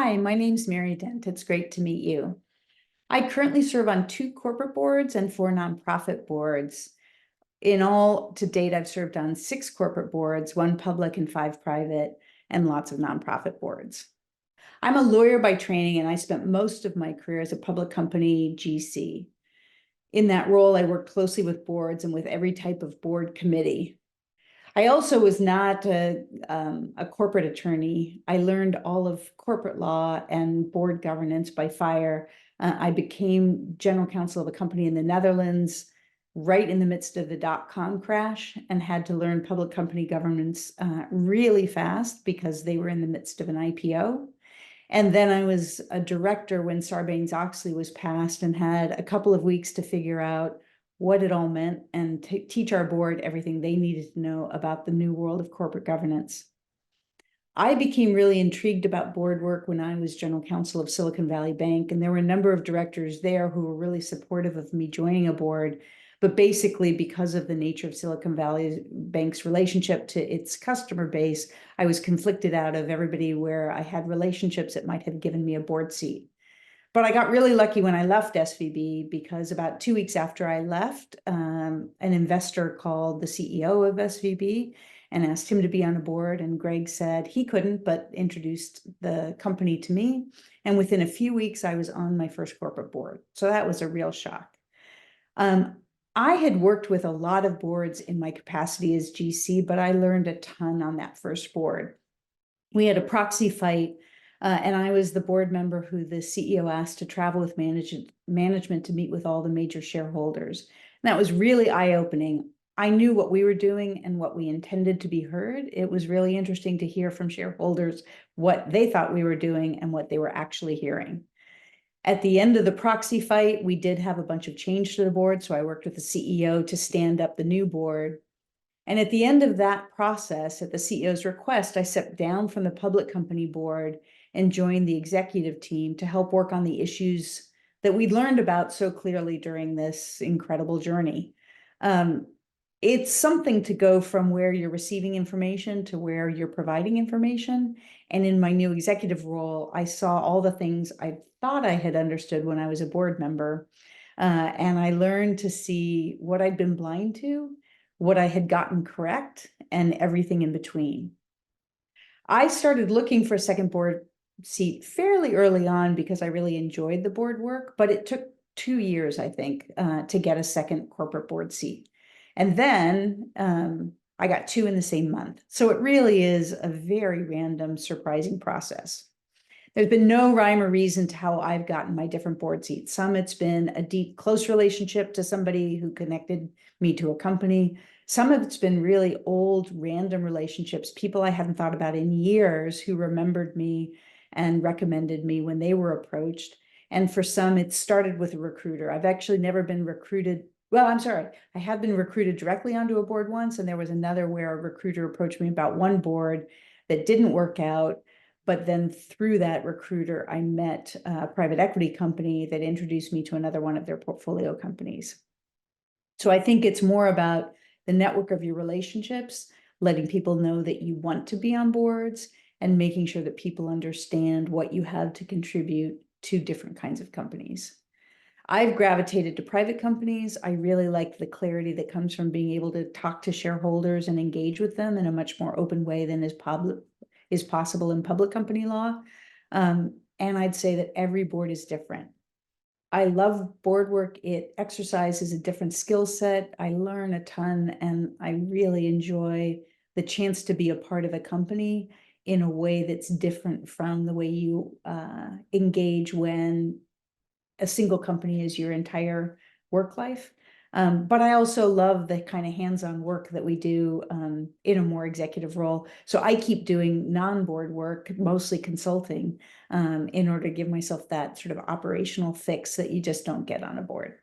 Hi, my name's Mary Dent. It's great to meet you. I currently serve on 2 corporate boards and 4 nonprofit boards. In all, to date, I've served on 6 corporate boards, 1 public and 5 private, and lots of nonprofit boards. I'm a lawyer by training, and I spent most of my career as a public company GC. In that role, I worked closely with boards and with every type of board committee. I also was not a corporate attorney. I learned all of corporate law and board governance by fire. I became general counsel of a company in the Netherlands right in the midst of the dot-com crash and had to learn public company governance really fast because they were in the midst of an IPO. And then I was a director when Sarbanes-Oxley was passed and had a couple of weeks to figure out what it all meant and teach our board everything they needed to know about the new world of corporate governance. I became really intrigued about board work when I was general counsel of Silicon Valley Bank, and there were a number of directors there who were really supportive of me joining a board. But basically, because of the nature of Silicon Valley Bank's relationship to its customer base, I was conflicted out of everybody where I had relationships that might have given me a board seat. But I got really lucky when I left SVB because about 2 weeks after I left, an investor called the CEO of SVB and asked him to be on a board. And Greg said he couldn't, but introduced the company to me. And within a few weeks, I was on my first corporate board. So that was a real shock. I had worked with a lot of boards in my capacity as GC, but I learned a ton on that first board. We had a proxy fight, and I was the board member who the CEO asked to travel with management to meet with all the major shareholders. And that was really eye-opening. I knew what we were doing and what we intended to be heard. It was really interesting to hear from shareholders what they thought we were doing and what they were actually hearing. At the end of the proxy fight, we did have a bunch of change to the board, so I worked with the CEO to stand up the new board. And at the end of that process, at the CEO's request, I stepped down from the public company board and joined the executive team to help work on the issues that we'd learned about so clearly during this incredible journey. It's something to go from where you're receiving information to where you're providing information. And in my new executive role, I saw all the things I thought I had understood when I was a board member. And I learned to see what I'd been blind to, what I had gotten correct, and everything in between. I started looking for a second board seat fairly early on because I really enjoyed the board work, but it took 2 years, I think, to get a second corporate board seat. And then I got 2 in the same month. So it really is a very random, surprising process. There's been no rhyme or reason to how I've gotten my different board seats. Some it's been a deep, close relationship to somebody who connected me to a company. Some of it's been really old, random relationships, people I hadn't thought about in years who remembered me and recommended me when they were approached. And for some, it started with a recruiter. I've actually never been recruited. Well, I'm sorry. I have been recruited directly onto a board once, and there was another where a recruiter approached me about one board that didn't work out. But then through that recruiter, I met a private equity company that introduced me to another one of their portfolio companies. So I think it's more about the network of your relationships, letting people know that you want to be on boards, and making sure that people understand what you have to contribute to different kinds of companies. I've gravitated to private companies. I really like the clarity that comes from being able to talk to shareholders and engage with them in a much more open way than is possible in public company law. And I'd say that every board is different. I love board work. It exercises a different skill set. I learn a ton, and I really enjoy the chance to be a part of a company in a way that's different from the way you engage when a single company is your entire work life. But I also love the kind of hands-on work that we do in a more executive role. So I keep doing non-board work, mostly consulting, in order to give myself that sort of operational fix that you just don't get on a board.